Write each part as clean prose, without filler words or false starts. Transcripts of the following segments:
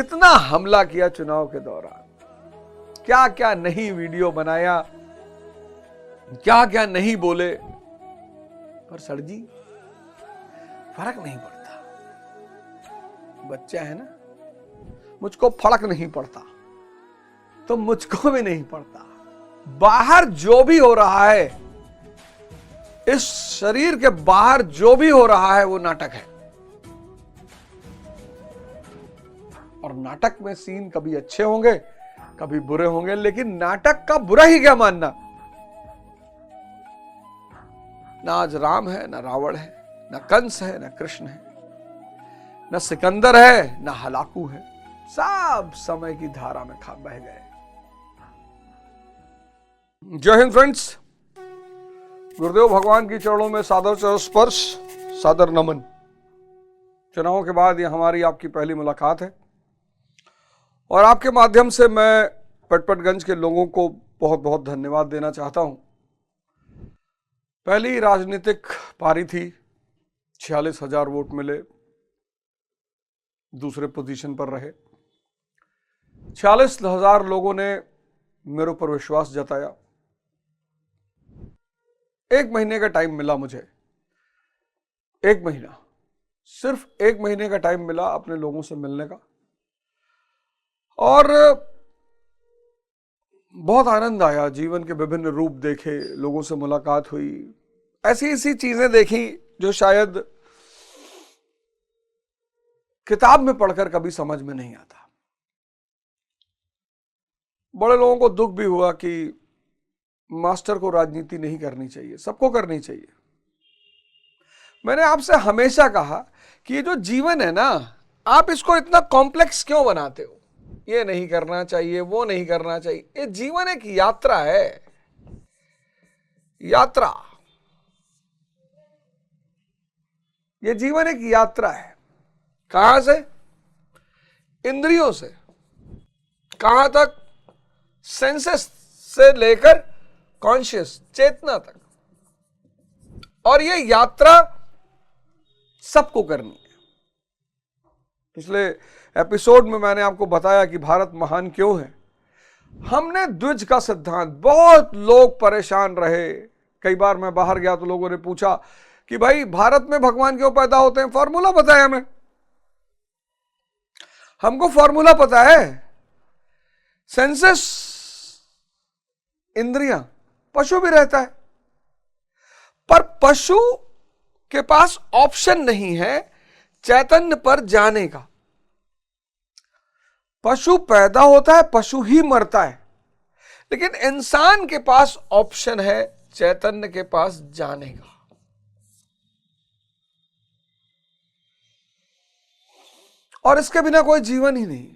कितना हमला किया चुनाव के दौरान, क्या क्या नहीं वीडियो बनाया, क्या क्या नहीं बोले, पर सर जी फर्क नहीं पड़ता। बच्चा है ना, मुझको फर्क नहीं पड़ता तो मुझको भी नहीं पड़ता। बाहर जो भी हो रहा है, इस शरीर के बाहर जो भी हो रहा है वो नाटक है। और नाटक में सीन कभी अच्छे होंगे कभी बुरे होंगे, लेकिन नाटक का बुरा ही क्या मानना। ना आज राम है, ना रावण है, ना कंस है, ना कृष्ण है, ना सिकंदर है, ना हलाकू है। सब समय की धारा में खा बह गए। जय हिंद फ्रेंड्स, गुरुदेव भगवान की चरणों में सादर से स्पर्श, सादर नमन। चुनावों के बाद ये हमारी आपकी पहली मुलाकात है और आपके माध्यम से मैं पटपटगंज के लोगों को बहुत बहुत धन्यवाद देना चाहता हूं। पहली राजनीतिक पारी थी, 46,000 वोट मिले, दूसरे पोजीशन पर रहे। 46,000 लोगों ने मेरे ऊपर विश्वास जताया। 1 महीने का टाइम मिला मुझे, 1 महीना, सिर्फ 1 महीने का टाइम मिला अपने लोगों से मिलने का, और बहुत आनंद आया। जीवन के विभिन्न रूप देखे, लोगों से मुलाकात हुई, ऐसी ऐसी चीजें देखी जो शायद किताब में पढ़कर कभी समझ में नहीं आता। बड़े लोगों को दुख भी हुआ कि मास्टर को राजनीति नहीं करनी चाहिए, सबको करनी चाहिए। मैंने आपसे हमेशा कहा कि ये जो जीवन है ना, आप इसको इतना कॉम्प्लेक्स क्यों बनाते हो। ये नहीं करना चाहिए, वो नहीं करना चाहिए। ये जीवन एक यात्रा है, यात्रा। ये जीवन एक यात्रा है। कहां से? इंद्रियों से। कहां तक? सेंसेस से लेकर कॉन्शियस, चेतना तक। और ये यात्रा सबको करनी है। पिछले एपिसोड में मैंने आपको बताया कि भारत महान क्यों है। हमने द्विज का सिद्धांत, बहुत लोग परेशान रहे। कई बार मैं बाहर गया तो लोगों ने पूछा कि भाई भारत में भगवान क्यों पैदा होते हैं, फॉर्मूला पता है हमें। हमको फॉर्मूला पता है। सेंसेस, इंद्रियां, पशु भी रहता है, पर पशु के पास ऑप्शन नहीं है चैतन्य पर जाने का। पशु पैदा होता है, पशु ही मरता है, लेकिन इंसान के पास ऑप्शन है चैतन्य के पास जाने का। और इसके बिना कोई जीवन ही नहीं,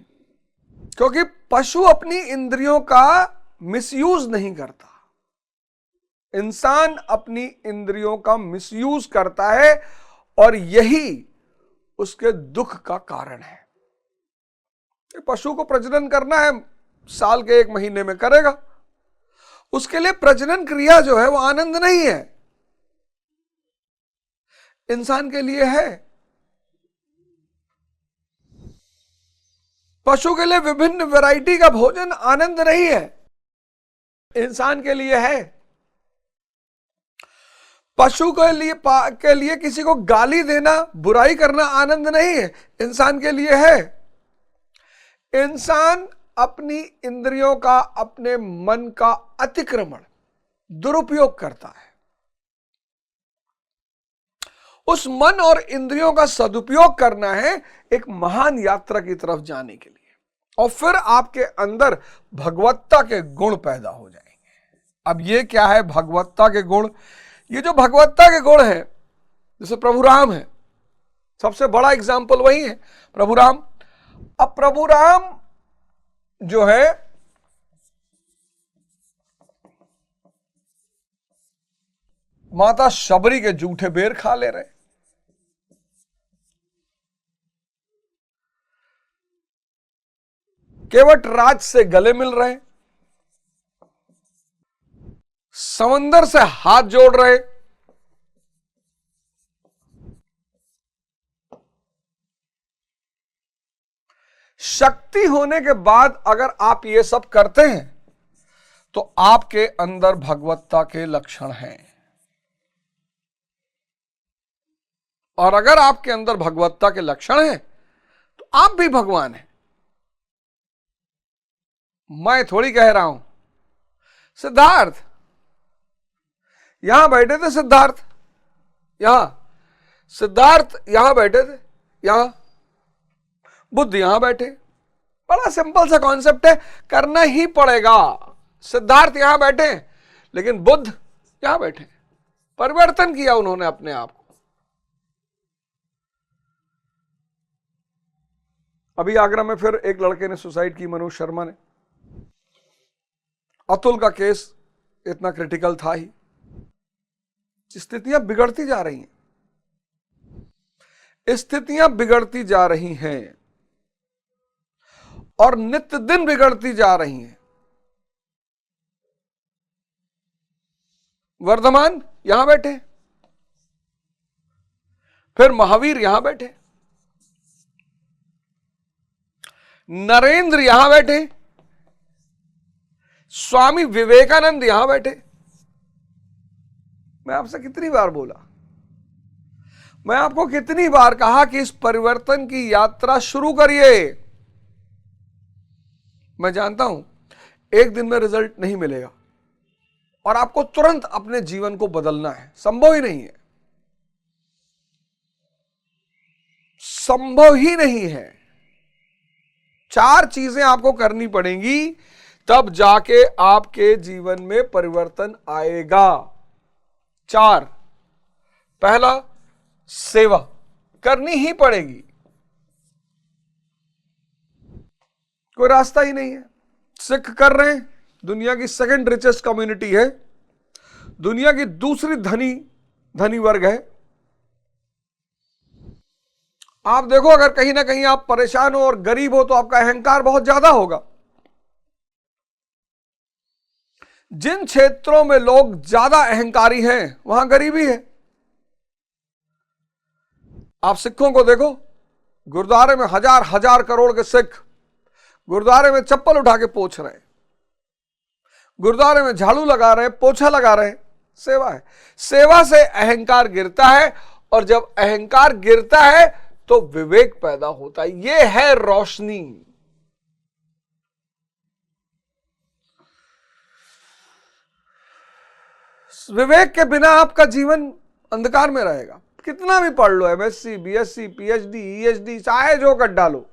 क्योंकि पशु अपनी इंद्रियों का मिसयूज नहीं करता। इंसान अपनी इंद्रियों का मिसयूज करता है, और यही उसके दुख का कारण है। पशु को प्रजनन करना है, साल के 1 महीने में करेगा। उसके लिए प्रजनन क्रिया जो है वो आनंद नहीं है। इंसान के लिए है। पशु के लिए विभिन्न वैरायटी का भोजन आनंद नहीं है, इंसान के लिए है। पशु के लिए किसी को गाली देना, बुराई करना आनंद नहीं है, इंसान के लिए है। इंसान अपनी इंद्रियों का, अपने मन का अतिक्रमण, दुरुपयोग करता है। उस मन और इंद्रियों का सदुपयोग करना है एक महान यात्रा की तरफ जाने के लिए, और फिर आपके अंदर भगवत्ता के गुण पैदा हो जाएंगे। अब ये क्या है भगवत्ता के गुण? ये जो भगवत्ता के गुण है, जैसे प्रभु राम है, सबसे बड़ा एग्जाम्पल वही है, प्रभु राम। अब प्रभु राम जो है माता शबरी के जूठे बेर खा ले रहे, केवट राज से गले मिल रहे, समंदर से हाथ जोड़ रहे, शक्ति होने के बाद अगर आप ये सब करते हैं तो आपके अंदर भगवत्ता के लक्षण हैं। और अगर आपके अंदर भगवत्ता के लक्षण हैं तो आप भी भगवान हैं। मैं थोड़ी कह रहा हूं। सिद्धार्थ यहां बैठे थे, सिद्धार्थ यहां बैठे थे, यहां बुद्ध यहां बैठे। बड़ा सिंपल सा कॉन्सेप्ट है, करना ही पड़ेगा। सिद्धार्थ यहां बैठे लेकिन बुद्ध यहां बैठे। परिवर्तन किया उन्होंने अपने आप को। अभी आगरा में फिर एक लड़के ने सुसाइड की, मनोज शर्मा ने। अतुल का केस इतना क्रिटिकल था ही। स्थितियां बिगड़ती जा रही हैं, स्थितियां बिगड़ती जा रही हैं और नित्य दिन बिगड़ती जा रही हैं। वर्धमान यहां बैठे, फिर महावीर यहां बैठे, नरेंद्र यहां बैठे, स्वामी विवेकानंद यहां बैठे। मैं आपसे कितनी बार बोला, मैं आपको कितनी बार कहा कि इस परिवर्तन की यात्रा शुरू करिए। मैं जानता हूं एक दिन में रिजल्ट नहीं मिलेगा और आपको तुरंत अपने जीवन को बदलना है, संभव ही नहीं है, संभव ही नहीं है। 4 चीजें आपको करनी पड़ेंगी तब जाके आपके जीवन में परिवर्तन आएगा। 4, पहला, सेवा करनी ही पड़ेगी, कोई रास्ता ही नहीं है। सिख कर रहे हैं, दुनिया की सेकंड रिचेस्ट कम्युनिटी है, दुनिया की दूसरी धनी वर्ग है। आप देखो अगर कहीं ना कहीं आप परेशान हो और गरीब हो तो आपका अहंकार बहुत ज्यादा होगा। जिन क्षेत्रों में लोग ज्यादा अहंकारी हैं वहां गरीबी है। आप सिखों को देखो, गुरुद्वारे में हजार करोड़ के सिख गुरुद्वारे में चप्पल उठा के पोंछ रहे हैं, गुरुद्वारे में झाड़ू लगा रहे हैं, पोछा लगा रहे हैं। सेवा है। सेवा से अहंकार गिरता है और जब अहंकार गिरता है तो विवेक पैदा होता है। यह है रोशनी। विवेक के बिना आपका जीवन अंधकार में रहेगा। कितना भी पढ़ लो, एमएससी, बीएससी, पीएचडी, ईएचडी, चाहे जो कर डालो,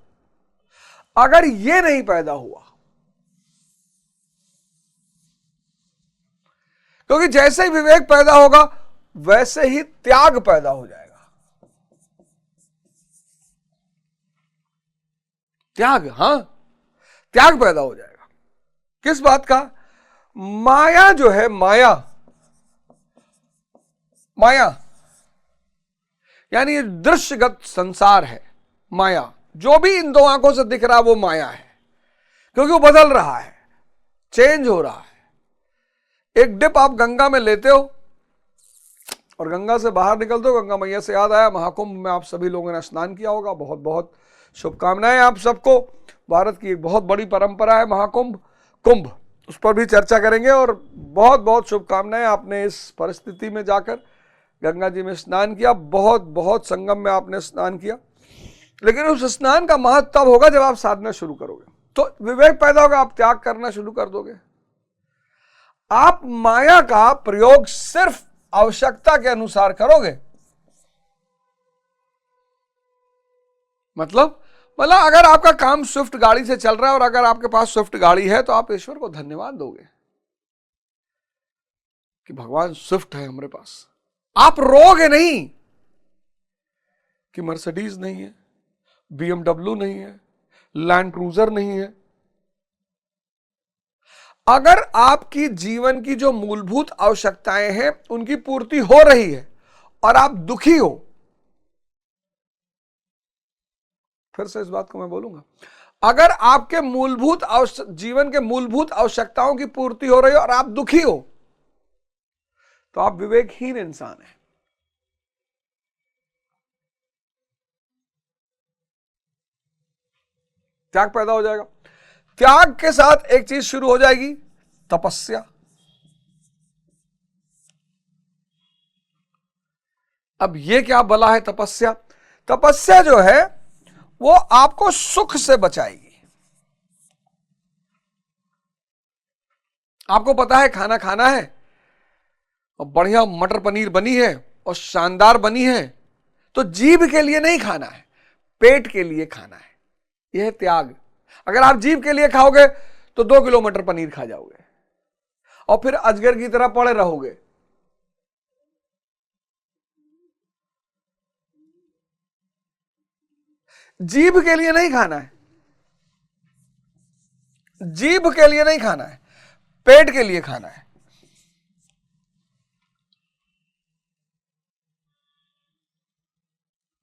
अगर यह नहीं पैदा हुआ, क्योंकि जैसे ही विवेक पैदा होगा वैसे ही त्याग पैदा हो जाएगा। त्याग, हां, त्याग पैदा हो जाएगा। किस बात का? माया जो है, माया यानी ये दृश्यगत संसार है। माया जो भी इन 2 आंखों से दिख रहा है वो माया है, क्योंकि वो बदल रहा है, चेंज हो रहा है। एक डिप आप गंगा में लेते हो और गंगा से बाहर निकलते हो। गंगा मैया से याद आया, महाकुंभ में आप सभी लोगों ने स्नान किया होगा। बहुत बहुत शुभकामनाएं आप सबको। भारत की एक बहुत बड़ी परंपरा है महाकुंभ, कुंभ, उस पर भी चर्चा करेंगे। और बहुत बहुत शुभकामनाएं, आपने इस परिस्थिति में जाकर गंगा जी में स्नान किया, बहुत बहुत संगम में आपने स्नान किया। लेकिन उस स्नान का महत्व तब होगा जब आप साधना शुरू करोगे, तो विवेक पैदा होगा, आप त्याग करना शुरू कर दोगे। आप माया का प्रयोग सिर्फ आवश्यकता के अनुसार करोगे। मतलब अगर आपका काम स्विफ्ट गाड़ी से चल रहा है और अगर आपके पास स्विफ्ट गाड़ी है तो आप ईश्वर को धन्यवाद दोगे कि भगवान स्विफ्ट है हमारे पास। आप रोगे नहीं कि मर्सिडीज नहीं है, बीएमडब्ल्यू नहीं है, लैंड क्रूजर नहीं है। अगर आपकी जीवन की जो मूलभूत आवश्यकताएं हैं उनकी पूर्ति हो रही है और आप दुखी हो, फिर से इस बात को मैं बोलूंगा, अगर आपके जीवन के मूलभूत आवश्यकताओं की पूर्ति हो रही है और आप दुखी हो तो आप विवेकहीन इंसान हैं। त्याग पैदा हो जाएगा। त्याग के साथ एक चीज शुरू हो जाएगी, तपस्या। अब ये क्या भला है तपस्या? तपस्या जो है वो आपको सुख से बचाएगी। आपको पता है खाना खाना है और बढ़िया मटर पनीर बनी है और शानदार बनी है, तो जीभ के लिए नहीं खाना है, पेट के लिए खाना है। यह है त्याग। अगर आप जीभ के लिए खाओगे तो 2 किलो मटर पनीर खा जाओगे और फिर अजगर की तरह पड़े रहोगे। जीभ के लिए नहीं खाना है, जीभ के लिए नहीं खाना है, पेट के लिए खाना है।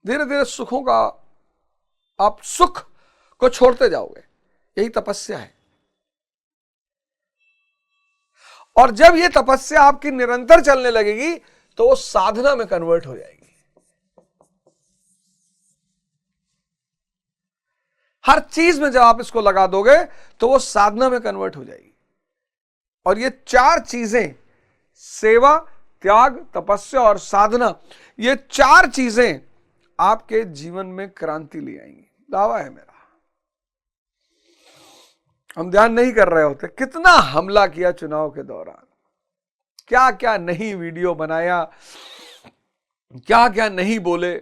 धीरे धीरे सुखों का, आप सुख को छोड़ते जाओगे। यही तपस्या है। और जब यह तपस्या आपकी निरंतर चलने लगेगी तो वो साधना में कन्वर्ट हो जाएगी। हर चीज में जब आप इसको लगा दोगे तो वो साधना में कन्वर्ट हो जाएगी। और ये 4 चीजें, सेवा, त्याग, तपस्या और साधना, ये 4 चीजें आपके जीवन में क्रांति ले आएंगी। दावा है मेरा। हम ध्यान नहीं कर रहे होते कितना हमला किया चुनाव के दौरान, क्या क्या नहीं वीडियो बनाया, क्या क्या नहीं बोले,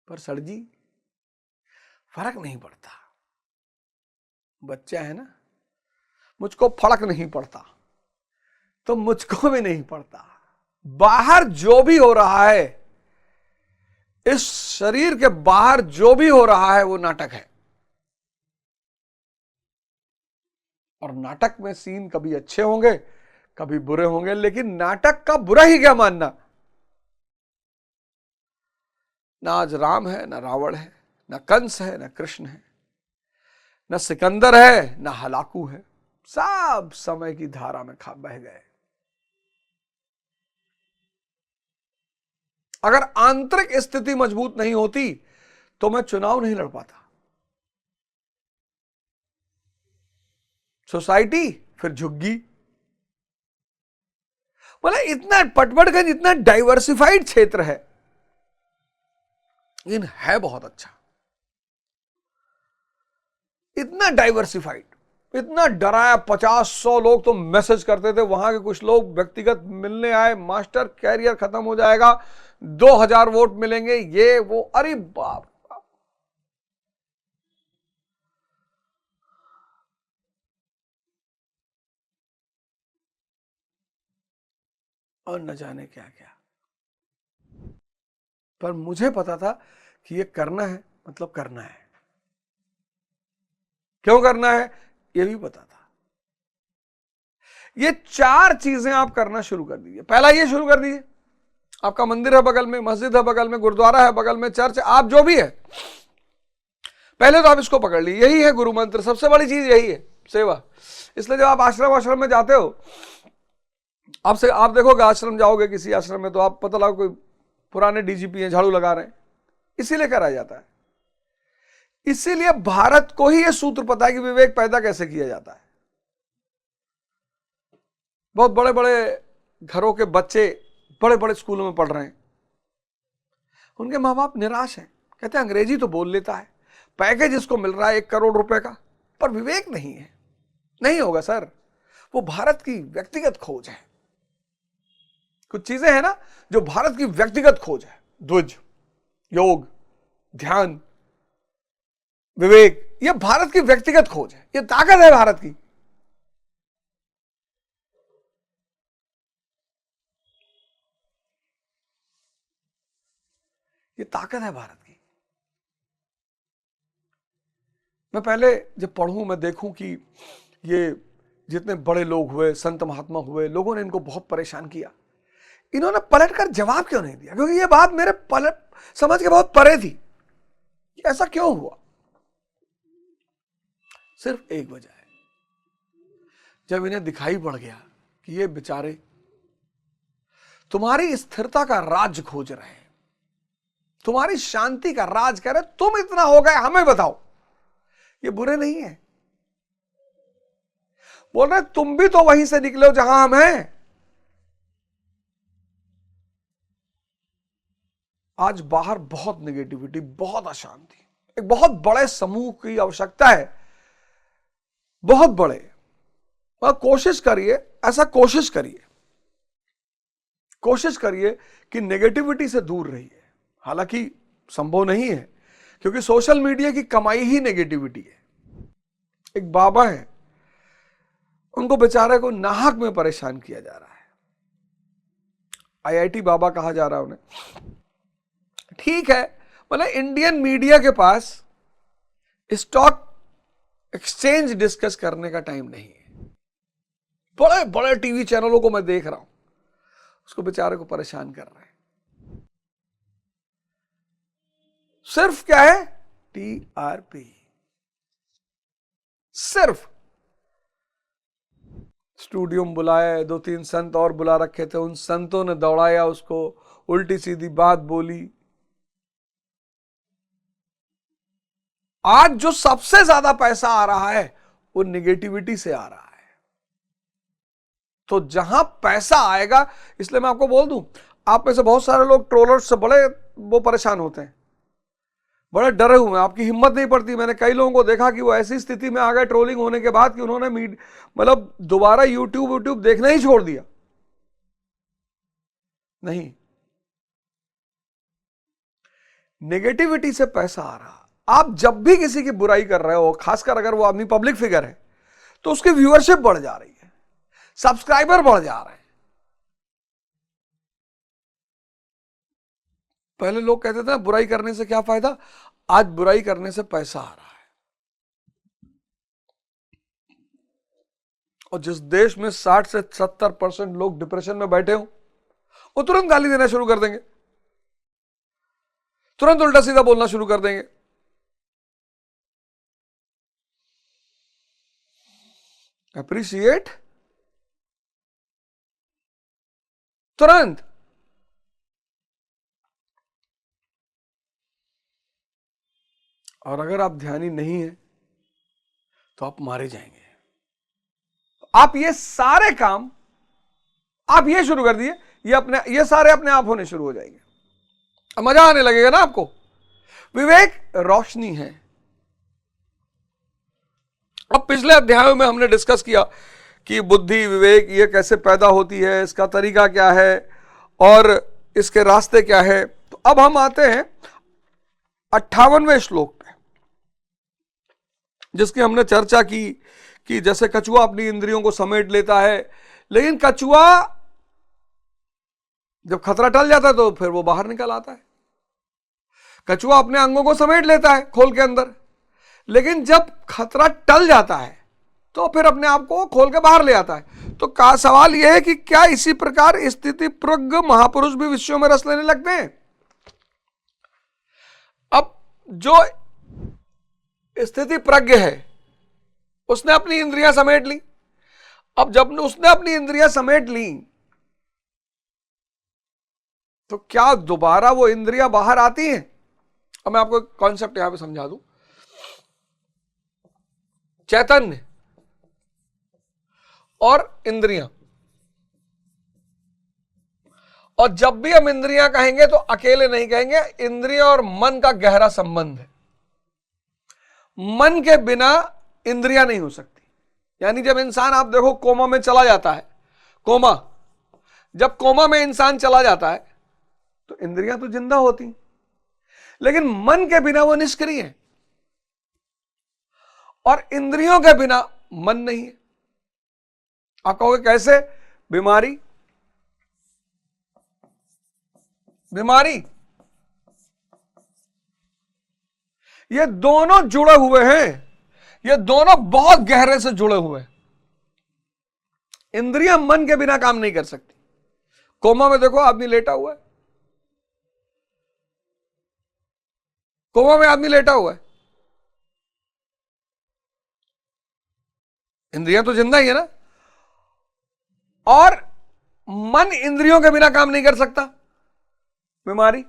पर सर जी फर्क नहीं पड़ता। बच्चा है ना, मुझको फर्क नहीं पड़ता तो मुझको भी नहीं पड़ता। बाहर जो भी हो रहा है, इस शरीर के बाहर जो भी हो रहा है वो नाटक है। और नाटक में सीन कभी अच्छे होंगे कभी बुरे होंगे, लेकिन नाटक का बुरा ही क्या मानना। ना आज राम है, ना रावण है, ना कंस है, ना कृष्ण है, ना सिकंदर है, ना हलाकू है। सब समय की धारा में बह गए। अगर आंतरिक स्थिति मजबूत नहीं होती तो मैं चुनाव नहीं लड़ पाता। सोसाइटी फिर झुग्गी। बोला इतना पटवड़गंज इतना डाइवर्सिफाइड क्षेत्र है, लेकिन है बहुत अच्छा। इतना डाइवर्सिफाइड, इतना डराया। 50-100 लोग तो मैसेज करते थे। वहां के कुछ लोग व्यक्तिगत मिलने आए, मास्टर कैरियर खत्म हो जाएगा, 2000 वोट मिलेंगे, ये वो। अरे बाप, और न जाने क्या क्या। पर मुझे पता था कि ये करना है, मतलब करना है। क्यों करना है ये भी पता था। ये 4 चीजें आप करना शुरू कर दीजिए। पहला ये शुरू कर दीजिए, आपका मंदिर है बगल में, मस्जिद है बगल में, गुरुद्वारा है बगल में, चर्च है, आप जो भी है, पहले तो आप इसको पकड़ लीजिए। यही है गुरु मंत्र। सबसे बड़ी चीज यही है, सेवा। इसलिए जब आप आश्रम में जाते हो, आपसे आप देखोगे, आश्रम जाओगे किसी आश्रम में तो आप पता लगा कोई पुराने डीजीपी हैं, झाड़ू लगा रहे हैं, इसीलिए कराया जाता है। इसीलिए भारत को ही यह सूत्र पता है कि विवेक पैदा कैसे किया जाता है। बहुत बड़े बड़े घरों के बच्चे बड़े बड़े स्कूलों में पढ़ रहे हैं, उनके माँ बाप निराश हैं, कहते हैं अंग्रेजी तो बोल लेता है, पैकेज इसको मिल रहा है 1 करोड़ रुपए का, पर विवेक नहीं है। नहीं होगा सर, वो भारत की व्यक्तिगत खोज है। कुछ चीजें हैं ना जो भारत की व्यक्तिगत खोज है, द्विज, योग, ध्यान, विवेक, ये भारत की व्यक्तिगत खोज है। ये ताकत है भारत की। ये ताकत है भारत की। मैं पहले जब पढ़ूं, मैं देखूं कि ये जितने बड़े लोग हुए, संत महात्मा हुए, लोगों ने इनको बहुत परेशान किया, इन्होंने पलटकर जवाब क्यों नहीं दिया? क्योंकि ये बात मेरे समझ के बहुत परे थी कि ऐसा क्यों हुआ। सिर्फ एक वजह है, जब इन्हें दिखाई पड़ गया कि ये बेचारे तुम्हारी स्थिरता का राज खोज रहे हैं, तुम्हारी शांति का राज कह रहे, तुम इतना हो गए, हमें बताओ। ये बुरे नहीं है। बोल रहे तुम भी तो वहीं से निकले हो जहां हम हैं। आज बाहर बहुत नेगेटिविटी, बहुत अशांति, एक बहुत बड़े समूह की आवश्यकता है, बहुत बड़े। और कोशिश करिए, ऐसा कोशिश करिए कि नेगेटिविटी से दूर रहिए। हालांकि संभव नहीं है, क्योंकि सोशल मीडिया की कमाई ही नेगेटिविटी है। एक बाबा है, उनको बेचारे को नाहक में परेशान किया जा रहा है। आईआईटी बाबा कहा जा रहा है उन्हें। ठीक है, मतलब इंडियन मीडिया के पास स्टॉक एक्सचेंज डिस्कस करने का टाइम नहीं है। बड़े बड़े टीवी चैनलों को मैं देख रहा हूं, उसको बेचारे को परेशान कर रहे हैं। सिर्फ क्या है? टीआरपी। सिर्फ स्टूडियो में बुलाए, 2-3 संत और बुला रखे थे, उन संतों ने दौड़ाया उसको, उल्टी सीधी बात बोली। आज जो सबसे ज्यादा पैसा आ रहा है वो निगेटिविटी से आ रहा है। तो जहां पैसा आएगा, इसलिए मैं आपको बोल दूं, आप में से बहुत सारे लोग ट्रोलर्स से बड़े वो परेशान होते हैं, बड़े डरे हुए हैं, आपकी हिम्मत नहीं पड़ती। मैंने कई लोगों को देखा कि वो ऐसी स्थिति में आ गए ट्रोलिंग होने के बाद कि उन्होंने मतलब दोबारा यूट्यूब देखना ही छोड़ दिया। नहीं, नेगेटिविटी से पैसा आ रहा। आप जब भी किसी की बुराई कर रहे हो, खासकर अगर वो आदमी पब्लिक फिगर है, तो उसकी व्यूअरशिप बढ़ जा रही है, सब्सक्राइबर बढ़ जा रहे हैं। पहले लोग कहते थे ना बुराई करने से क्या फायदा, आज बुराई करने से पैसा आ रहा है। और जिस देश में 60 से 70% लोग डिप्रेशन में बैठे हो, वो तुरंत गाली देना शुरू कर देंगे, तुरंत उल्टा सीधा बोलना शुरू कर देंगे। अप्रिशिएट तुरंत। और अगर आप ध्यानी नहीं है तो आप मारे जाएंगे। आप ये सारे काम आप ये शुरू कर दिए, ये सारे अपने आप होने शुरू हो जाएंगे, मजा आने लगेगा ना आपको। विवेक रोशनी है। अब पिछले अध्यायों में हमने डिस्कस किया कि बुद्धि, विवेक ये कैसे पैदा होती है, इसका तरीका क्या है और इसके रास्ते क्या है। तो अब हम आते हैं 58वें श्लोक पे, जिसकी हमने चर्चा की कि जैसे कछुआ अपनी इंद्रियों को समेट लेता है, लेकिन कछुआ जब खतरा टल जाता है तो फिर वो बाहर निकल आता है। कछुआ अपने अंगों को समेट लेता है खोल के अंदर, लेकिन जब खतरा टल जाता है तो फिर अपने आप को खोल के बाहर ले आता है। तो सवाल यह है कि क्या इसी प्रकार स्थिति प्रज्ञ महापुरुष भी विषयों में रस लेने लगते हैं? अब जो स्थिति प्रज्ञ है उसने अपनी इंद्रियां समेट ली। अब जब उसने अपनी इंद्रियां समेट ली तो क्या दोबारा वो इंद्रियां बाहर आती हैं? अब मैं आपको एक कॉन्सेप्ट यहां पे समझा दूं। चैतन्य और इंद्रियां, और जब भी हम इंद्रियां कहेंगे तो अकेले नहीं कहेंगे, इंद्रियां और मन का गहरा संबंध है। मन के बिना इंद्रियां नहीं हो सकती। यानी जब इंसान, आप देखो, कोमा में चला जाता है, जब कोमा में इंसान चला जाता है तो इंद्रियां तो जिंदा होती, लेकिन मन के बिना वो निष्क्रिय है, और इंद्रियों के बिना मन नहीं है। आप कहोगे कैसे? बीमारी ये दोनों जुड़े हुए हैं, ये दोनों बहुत गहरे से जुड़े हुए हैं। इंद्रियां मन के बिना काम नहीं कर सकती। कोमा में देखो, आदमी लेटा हुआ है, कोमा में आदमी लेटा हुआ है, इंद्रियां तो जिंदा ही है ना। और मन इंद्रियों के बिना काम नहीं कर सकता, बीमारी।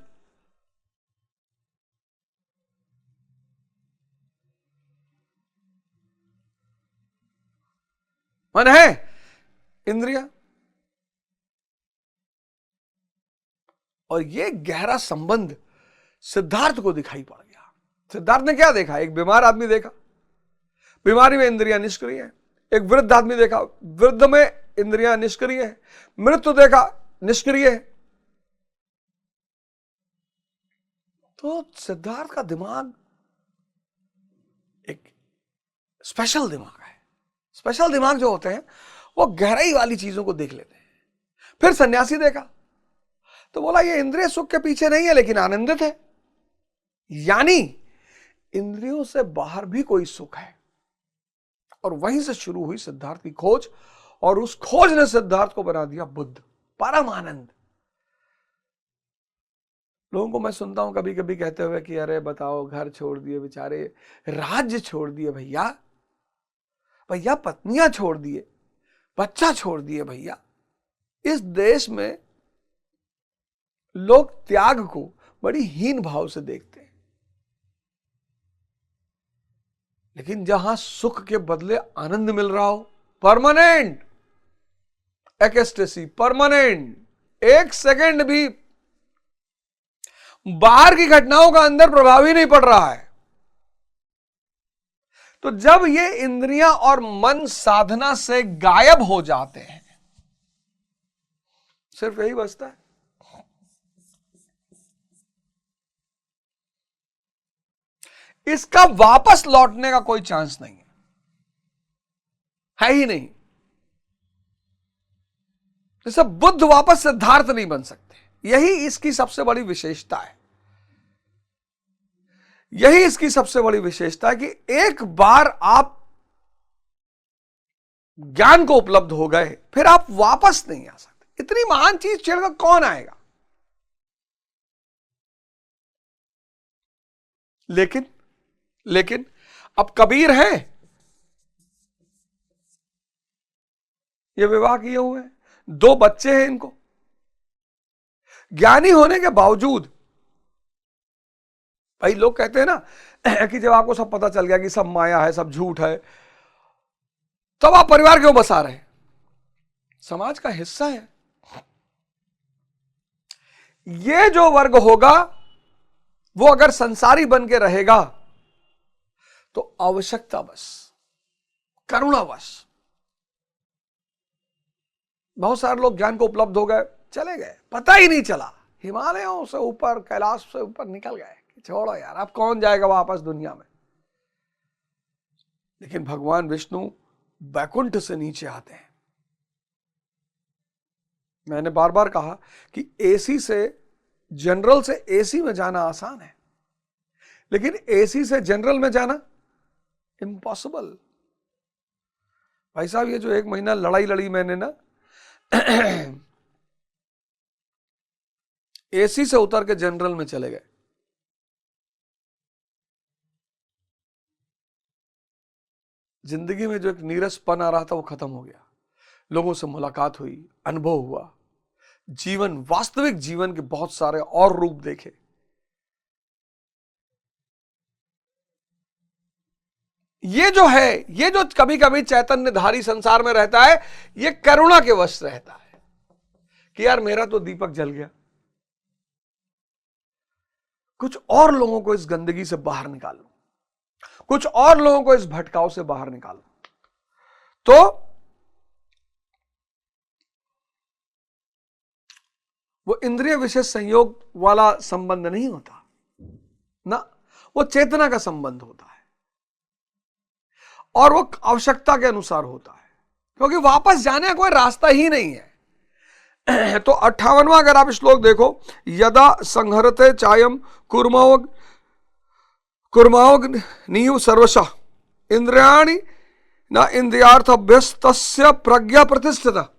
मन है, इंद्रिया। और ये गहरा संबंध सिद्धार्थ को दिखाई पड़ गया। सिद्धार्थ ने क्या देखा? एक बीमार आदमी देखा, बीमारी में इंद्रियां निष्क्रिय है। एक वृद्ध आदमी देखा, वृद्ध में इंद्रियां निष्क्रिय है। मृत्यु देखा, निष्क्रिय है। तो सिद्धार्थ का दिमाग एक स्पेशल दिमाग है। स्पेशल दिमाग जो होते हैं वो गहराई वाली चीजों को देख लेते हैं। फिर सन्यासी देखा तो बोला ये इंद्रिय सुख के पीछे नहीं है लेकिन आनंदित है, यानी इंद्रियों से बाहर भी कोई सुख है। और वहीं से शुरू हुई सिद्धार्थ की खोज, और उस खोज ने सिद्धार्थ को बना दिया बुद्ध, परम आनंद। लोगों को मैं सुनता हूं कभी कभी कहते हुए कि अरे बताओ, घर छोड़ दिए बेचारे, राज्य छोड़ दिए भैया, भैया पत्नियां छोड़ दिए, बच्चा छोड़ दिए भैया। इस देश में लोग त्याग को बड़ी हीन भाव से देखते हैं, लेकिन जहां सुख के बदले आनंद मिल रहा हो, परमानेंट एक्सटेसी, परमानेंट, एक सेकंड भी बाहर की घटनाओं का अंदर प्रभाव ही नहीं पड़ रहा है, तो जब ये इंद्रियां और मन साधना से गायब हो जाते हैं, सिर्फ यही बचता है। इसका वापस लौटने का कोई चांस नहीं है ही नहीं। जैसे बुद्ध वापस सिद्धार्थ नहीं बन सकते, यही इसकी सबसे बड़ी विशेषता है। यही इसकी सबसे बड़ी विशेषता है कि एक बार आप ज्ञान को उपलब्ध हो गए, फिर आप वापस नहीं आ सकते। इतनी महान चीज छेड़कर कौन आएगा? लेकिन अब कबीर है, ये विवाह किए हुए हैं, 2 बच्चे हैं इनको, ज्ञानी होने के बावजूद। भाई लोग कहते हैं ना कि जब आपको सब पता चल गया कि सब माया है, सब झूठ है, तब आप परिवार क्यों बसा रहे? समाज का हिस्सा है। ये जो वर्ग होगा वो अगर संसारी बन के रहेगा तो आवश्यकतावश, करुणावश, बहुत सारे लोग ज्ञान को उपलब्ध हो गए, चले गए, पता ही नहीं चला, हिमालयों से ऊपर, कैलाश से ऊपर निकल गए। छोड़ो यार, अब कौन जाएगा वापस दुनिया में। लेकिन भगवान विष्णु वैकुंठ से नीचे आते हैं। मैंने बार बार कहा कि एसी से, जनरल से एसी में जाना आसान है, लेकिन एसी से जनरल में जाना इम्पॉसिबल। भाई साहब, ये जो 1 महीना लड़ाई लड़ी मैंने ना, एसी से उतर के जनरल में चले गए। जिंदगी में जो एक नीरसपन आ रहा था वो खत्म हो गया। लोगों से मुलाकात हुई, अनुभव हुआ, जीवन, वास्तविक जीवन के बहुत सारे और रूप देखे। ये जो है, ये जो कभी कभी चैतन्यधारी संसार में रहता है, ये करुणा के वश रहता है कि यार मेरा तो दीपक जल गया, कुछ और लोगों को इस गंदगी से बाहर निकालो, कुछ और लोगों को इस भटकाव से बाहर निकालो। तो वो इंद्रिय विशेष संयोग वाला संबंध नहीं होता ना, वो चेतना का संबंध होता है, और वो आवश्यकता के अनुसार होता है, क्योंकि वापस जाने का कोई रास्ता ही नहीं है। तो 58वां अगर आप श्लोक देखो, यदा संहरते चायम कुर्माओग नीयु सर्वशः इंद्रियाणि न इंद्रियार्थ अभ्यस्तस्य प्रज्ञा प्रतिष्ठिता।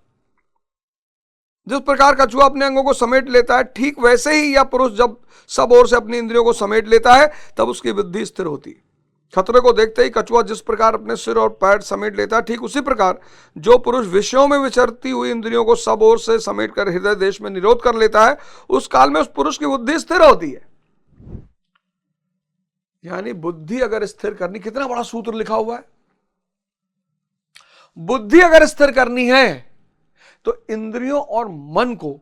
जिस प्रकार कछुआ अपने अंगों को समेट लेता है, ठीक वैसे ही यह पुरुष जब सब ओर से अपनी इंद्रियों को समेट लेता है तब उसकी बुद्धि स्थिर होती है। खतरे को देखते ही कछुआ जिस प्रकार अपने सिर और पैर समेट लेता है, ठीक उसी प्रकार जो पुरुष विषयों में विचरती हुई इंद्रियों को सब ओर से समेट कर हृदय देश में निरोध कर लेता है, उस काल में उस पुरुष की बुद्धि स्थिर होती है। यानी बुद्धि अगर स्थिर करनी, कितना बड़ा सूत्र लिखा हुआ है, बुद्धि अगर स्थिर करनी है तो इंद्रियों और मन को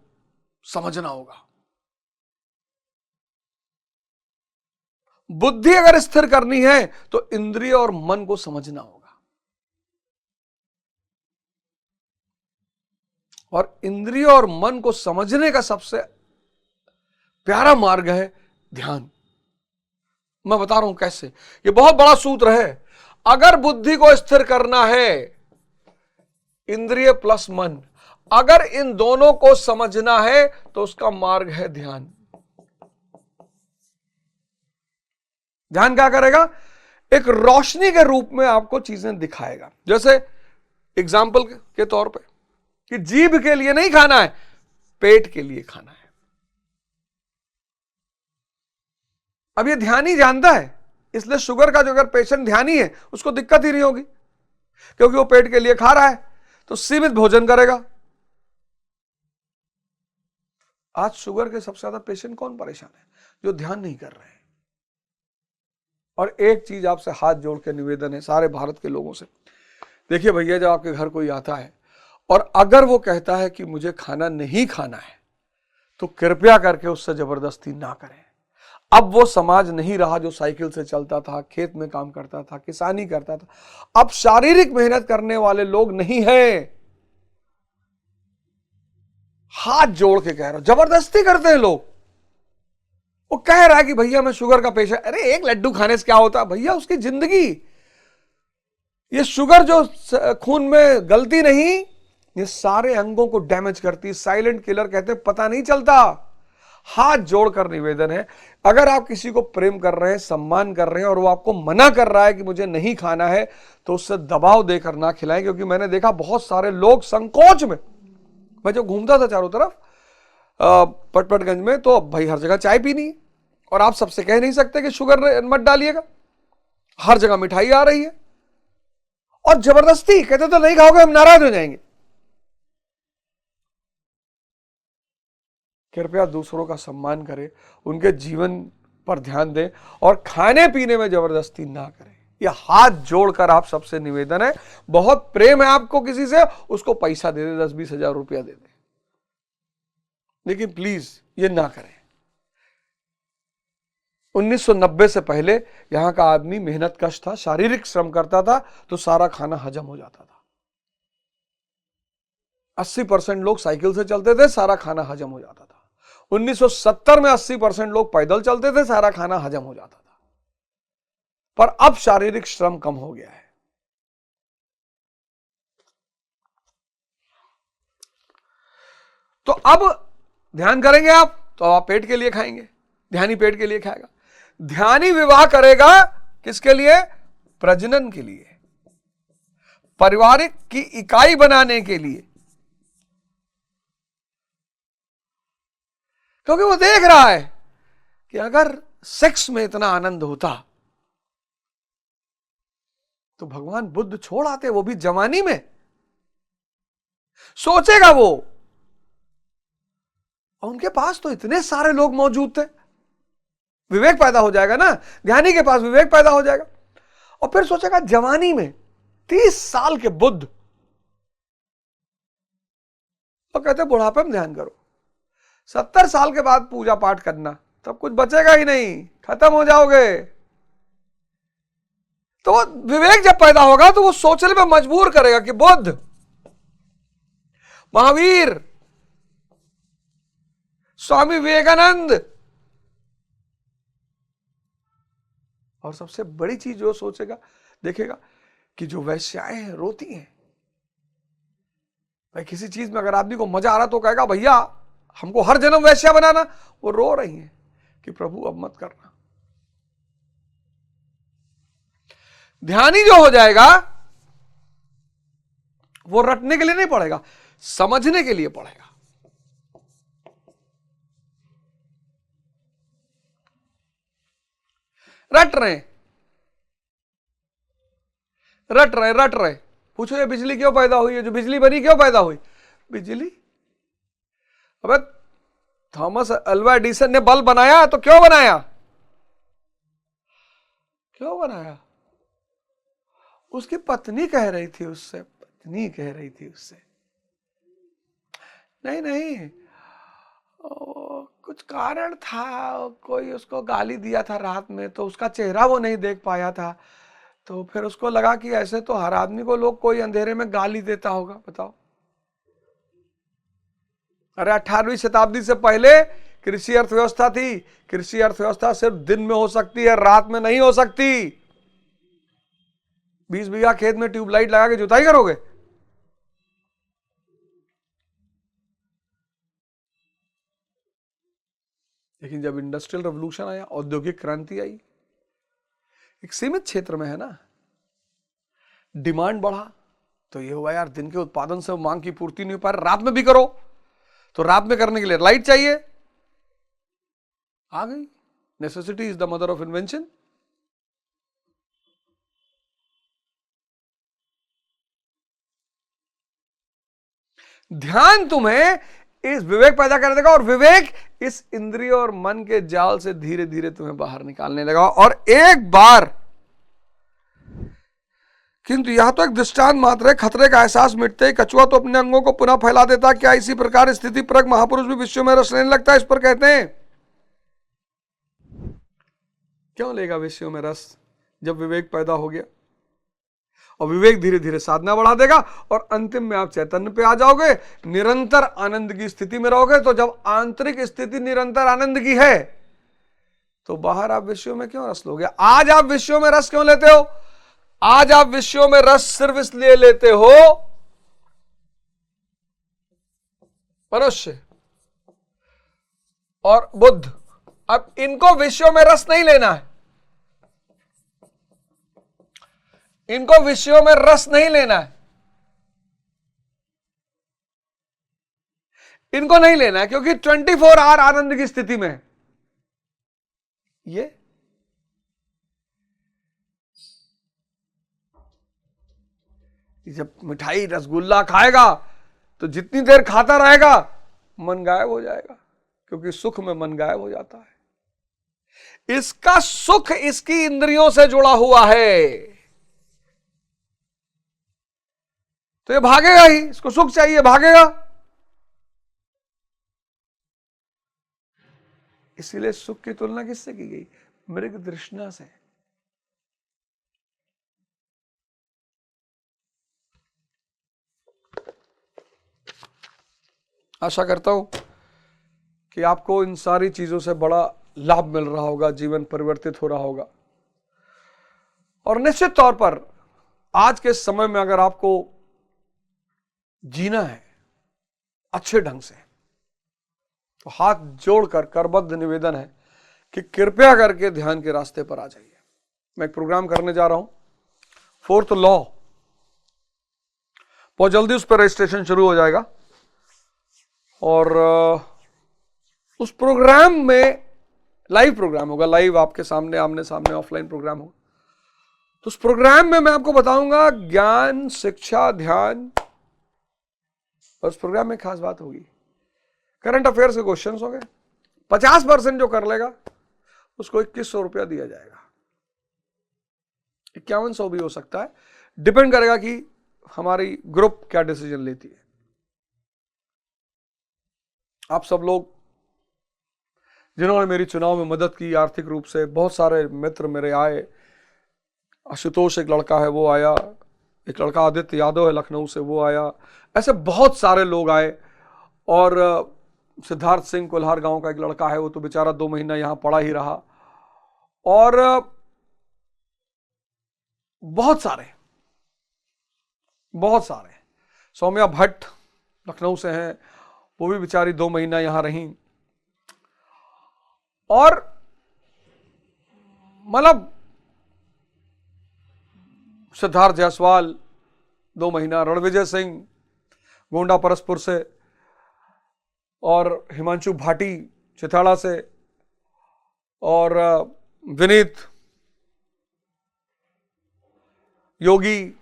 समझना होगा। बुद्धि अगर स्थिर करनी है तो इंद्रिय और मन को समझना होगा। और इंद्रिय और मन को समझने का सबसे प्यारा मार्ग है ध्यान। मैं बता रहा हूं कैसे, ये बहुत बड़ा सूत्र है। अगर बुद्धि को स्थिर करना है, इंद्रिय प्लस मन, अगर इन दोनों को समझना है तो उसका मार्ग है ध्यान। ध्यान क्या करेगा? एक रोशनी के रूप में आपको चीजें दिखाएगा। जैसे एग्जाम्पल के तौर पे कि जीभ के लिए नहीं खाना है, पेट के लिए खाना है। अब ये ध्यानी जानता है, इसलिए शुगर का जो अगर पेशेंट ध्यानी है उसको दिक्कत ही नहीं होगी, क्योंकि वो पेट के लिए खा रहा है तो सीमित भोजन करेगा। आज शुगर के सबसे ज्यादा पेशेंट कौन परेशान है? जो ध्यान नहीं कर रहे हैं। और एक चीज आपसे हाथ जोड़ के निवेदन है सारे भारत के लोगों से, देखिए भैया, जब आपके घर कोई आता है और अगर वो कहता है कि मुझे खाना नहीं खाना है, तो कृपया करके उससे जबरदस्ती ना करें। अब वो समाज नहीं रहा जो साइकिल से चलता था, खेत में काम करता था, किसानी करता था। अब शारीरिक मेहनत करने वाले लोग नहीं है। हाथ जोड़ के कह रहा हूं, जबरदस्ती करते हैं लोग। वो कह रहा है कि भैया मैं शुगर का पेशेंट, अरे एक लड्डू खाने से क्या होता है भैया, उसकी जिंदगी। ये शुगर जो खून में गलती नहीं, ये सारे अंगों को डैमेज करती है। साइलेंट किलर कहते हैं, पता नहीं चलता। हाथ जोड़कर निवेदन है, अगर आप किसी को प्रेम कर रहे हैं, सम्मान कर रहे हैं और वो आपको मना कर रहा है कि मुझे नहीं खाना है, तो उससे दबाव देकर ना खिलाएं। क्योंकि मैंने देखा बहुत सारे लोग संकोच में, मैं जब घूमता था चारों तरफ पटपटगंज में, तो भाई हर जगह चाय पीनी है और आप सबसे कह नहीं सकते कि शुगर मत डालिएगा। हर जगह मिठाई आ रही है और जबरदस्ती कहते तो नहीं खाओगे, हम नाराज हो जाएंगे। कृपया दूसरों का सम्मान करें, उनके जीवन पर ध्यान दें और खाने पीने में जबरदस्ती ना करें। यह हाथ जोड़कर आप सबसे निवेदन है। बहुत प्रेम है आपको किसी से, उसको पैसा दे दे, 10-20 हजार रुपया दे दे, लेकिन प्लीज ये ना करें। 1990 से पहले यहां का आदमी मेहनत कश था, शारीरिक श्रम करता था तो सारा खाना हजम हो जाता था। 80% लोग साइकिल से चलते थे, सारा खाना हजम हो जाता था। 1970 में 80% लोग पैदल चलते थे, सारा खाना हजम हो जाता था। पर अब शारीरिक श्रम कम हो गया है। तो अब ध्यान करेंगे आप तो आप पेट के लिए खाएंगे, ध्यानी पेट के लिए खाएगा। ध्यानी विवाह करेगा किसके लिए? प्रजनन के लिए, पारिवारिक की इकाई बनाने के लिए। क्योंकि वो देख रहा है कि अगर सेक्स में इतना आनंद होता तो भगवान बुद्ध छोड़ आते, वो भी जवानी में। सोचेगा वो, उनके पास तो इतने सारे लोग मौजूद थे। विवेक पैदा हो जाएगा ना, ध्यानी के पास विवेक पैदा हो जाएगा। और फिर सोचेगा जवानी में 30 साल के बुद्ध, तो कहते बुढ़ापे में ध्यान करो, 70 साल के बाद पूजा पाठ करना, तब कुछ बचेगा ही नहीं, खत्म हो जाओगे। तो विवेक जब पैदा होगा तो वो सोचने में मजबूर करेगा कि बुद्ध, महावीर, स्वामी विवेकानंद। और सबसे बड़ी चीज जो सोचेगा, देखेगा कि जो वैश्याएं हैं रोती हैं। भाई किसी चीज में अगर आदमी को मजा आ रहा तो कहेगा भैया हमको हर जन्म वैश्या बनाना। वो रो रही हैं कि प्रभु अब मत करना। ध्यानी जो हो जाएगा वो रटने के लिए नहीं पढ़ेगा, समझने के लिए पढ़ेगा। रट रहे पूछो ये बिजली क्यों पैदा हुई है? जो बिजली बनी क्यों पैदा हुई? बिजली, अबे थॉमस अल्वा एडिसन ने बल्ब बनाया तो क्यों बनाया? उसकी पत्नी कह रही थी उससे, पत्नी कह रही थी उससे, नहीं नहीं कुछ कारण था, कोई उसको गाली दिया था रात में, तो उसका चेहरा वो नहीं देख पाया था, तो फिर उसको लगा कि ऐसे तो हर आदमी को लोग कोई अंधेरे में गाली देता होगा। बताओ, अरे 18वीं शताब्दी से पहले कृषि अर्थव्यवस्था थी। कृषि अर्थव्यवस्था सिर्फ दिन में हो सकती है, रात में नहीं हो सकती। 20 बीघा खेत में ट्यूबलाइट लगा के जुताई करोगे? लेकिन जब इंडस्ट्रियल रेवोल्यूशन आया, औद्योगिक क्रांति आई, एक सीमित क्षेत्र में है ना, डिमांड बढ़ा, तो ये हुआ यार दिन के उत्पादन से मांग की पूर्ति नहीं हो पा रही, रात में भी करो, तो रात में करने के लिए लाइट चाहिए, आ गई। Necessity is the mother of invention. ध्यान तुम्हें इस विवेक पैदा कर देगा, और विवेक इस इंद्रिय और मन के जाल से धीरे धीरे तुम्हें बाहर निकालने लगा। और एक बार, किंतु यह तो एक दृष्टांत मात्र है, खतरे का एहसास मिटते ही कछुआ तो अपने अंगों को पुनः फैला देता। क्या इसी प्रकार स्थिति परक महापुरुष भी विश्व में रस लेने लगता है? इस पर कहते हैं, क्यों लेगा विश्व में रस जब विवेक पैदा हो गया? और विवेक धीरे धीरे साधना बढ़ा देगा, और अंतिम में आप चैतन्य पे आ जाओगे, निरंतर आनंद की स्थिति में रहोगे। तो जब आंतरिक स्थिति निरंतर आनंद की है, तो बाहर आप विषयों में क्यों रस लोगे? आज आप विषयों में रस क्यों लेते हो? आज आप विषयों में रस सिर्फ इसलिए लेते हो, मनुष्य और बुद्ध, अब इनको विषयों में रस नहीं लेना है, इनको विषयों में रस नहीं लेना है, इनको नहीं लेना है, क्योंकि 24 आवर आनंद की स्थिति में ये जब मिठाई रसगुल्ला खाएगा तो जितनी देर खाता रहेगा मन गायब हो जाएगा, क्योंकि सुख में मन गायब हो जाता है। इसका सुख इसकी इंद्रियों से जुड़ा हुआ है, तो ये भागेगा ही, इसको सुख चाहिए, भागेगा। इसीलिए सुख की तुलना किससे की गई? मृग तृष्णा से। आशा करता हूं कि आपको इन सारी चीजों से बड़ा लाभ मिल रहा होगा, जीवन परिवर्तित हो रहा होगा। और निश्चित तौर पर आज के समय में अगर आपको जीना है अच्छे ढंग से, तो हाथ जोड़कर करबद्ध निवेदन है कि कृपया करके ध्यान के रास्ते पर आ जाइए। मैं एक प्रोग्राम करने जा रहा हूं, 4th लॉ, बहुत जल्दी उस पर रजिस्ट्रेशन शुरू हो जाएगा, और उस प्रोग्राम में लाइव प्रोग्राम होगा, लाइव आपके सामने आमने सामने ऑफलाइन प्रोग्राम होगा। तो उस प्रोग्राम में मैं आपको बताऊंगा ज्ञान, शिक्षा, ध्यान, और उस प्रोग्राम में खास बात होगी, करंट अफेयर्स के क्वेश्चंस होंगे। 50% जो कर लेगा उसको 2100 रुपया दिया जाएगा, 5100 भी हो सकता है, डिपेंड करेगा कि हमारी ग्रुप क्या डिसीजन लेती है। आप सब लोग जिन्होंने मेरी चुनाव में मदद की आर्थिक रूप से, बहुत सारे मित्र मेरे आए, आशुतोष एक लड़का है वो आया, एक लड़का आदित्य यादव है लखनऊ से वो आया, ऐसे बहुत सारे लोग आए। और सिद्धार्थ सिंह कोल्हार गांव का एक लड़का है, वो तो बेचारा 2 महीना यहां पड़ा ही रहा। और बहुत सारे सौम्या भट्ट लखनऊ से हैं, वो भी बेचारी 2 महीना यहां रही। और मतलब सिद्धार्थ जायसवाल 2 महीना, रणविजय सिंह गोंडा परसपुर से, और हिमांशु भाटी चिथाड़ा से, और विनीत योगी।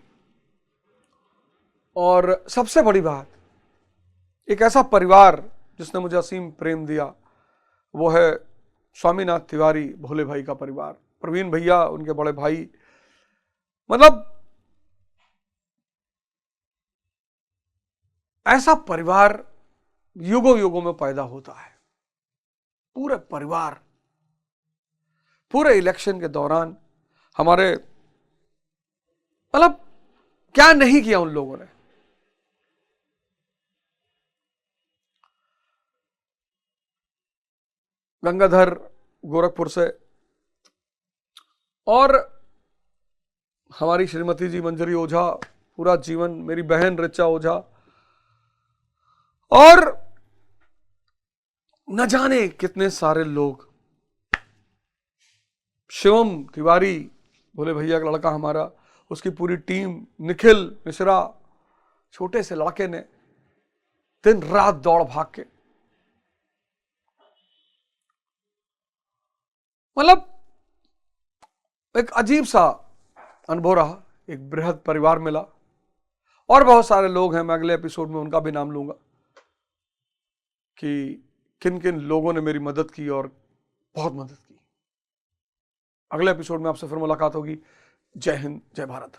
और सबसे बड़ी बात, एक ऐसा परिवार जिसने मुझे असीम प्रेम दिया, वो है स्वामीनाथ तिवारी भोले भाई का परिवार, प्रवीण भैया उनके बड़े भाई। मतलब ऐसा परिवार युगों युगों में पैदा होता है। पूरे परिवार, पूरे इलेक्शन के दौरान हमारे, मतलब क्या नहीं किया उन लोगों ने। गंगाधर गोरखपुर से, और हमारी श्रीमती जी मंजरी ओझा, पूरा जीवन, मेरी बहन रिचा ओझा, और न जाने कितने सारे लोग, शिवम तिवारी, बोले भैया का लड़का हमारा, उसकी पूरी टीम, निखिल मिश्रा, छोटे से लड़के ने दिन रात दौड़ भाग के, मतलब एक अजीब सा अनुभव रहा। एक बृहद परिवार मिला, और बहुत सारे लोग हैं, मैं अगले एपिसोड में उनका भी नाम लूंगा कि किन किन लोगों ने मेरी मदद की और बहुत मदद की। अगले एपिसोड में आपसे फिर मुलाकात होगी। जय हिंद, जय भारत।